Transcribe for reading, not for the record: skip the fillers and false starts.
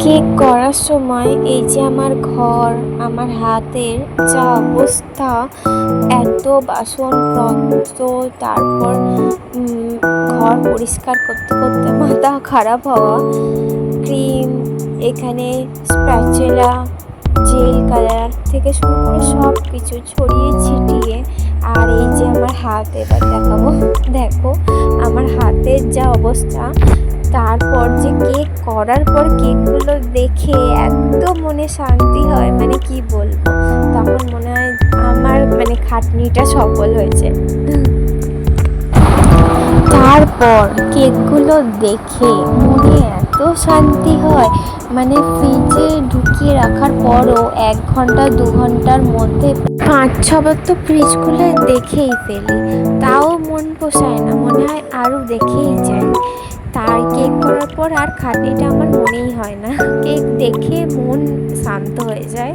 Cake করার সময় এই যে আমার ঘর, আমার হাতের যা অবস্থা, এত বাসনপত্র, তারপর ঘর পরিষ্কার করতে করতে মাথা খারাপ হওয়া, ক্রিম, এখানে স্প্যাচুলা, জেল কালার থেকে শুরু করে সব কিছু ছড়িয়ে ছিটিয়ে। আর এই যে আমার হাত, এবার দেখাবো, দেখো আমার হাতের যা অবস্থা। তারপর যে কেক করার পর কেকগুলো দেখে এত মনে শান্তি হয়, মানে কি বলবো, তখন মনে হয় আমার মানে খাটনিটা সফল হয়েছে। তারপর কেকগুলো দেখে মনে এত শান্তি হয়, মানে ফ্রিজে ঢুকিয়ে রাখার পরও 1 ঘন্টা 2 ঘন্টার মধ্যে 5-6 বার তো ফ্রিজ খুলে দেখেই ফেলি, তাও মন পোষায় না, মনে হয় আরও দেখেই যাই। তার কেক করার পর আর খাটনিটা আমার মনেই হয় না, কেক দেখে মন শান্ত হয়ে যায়।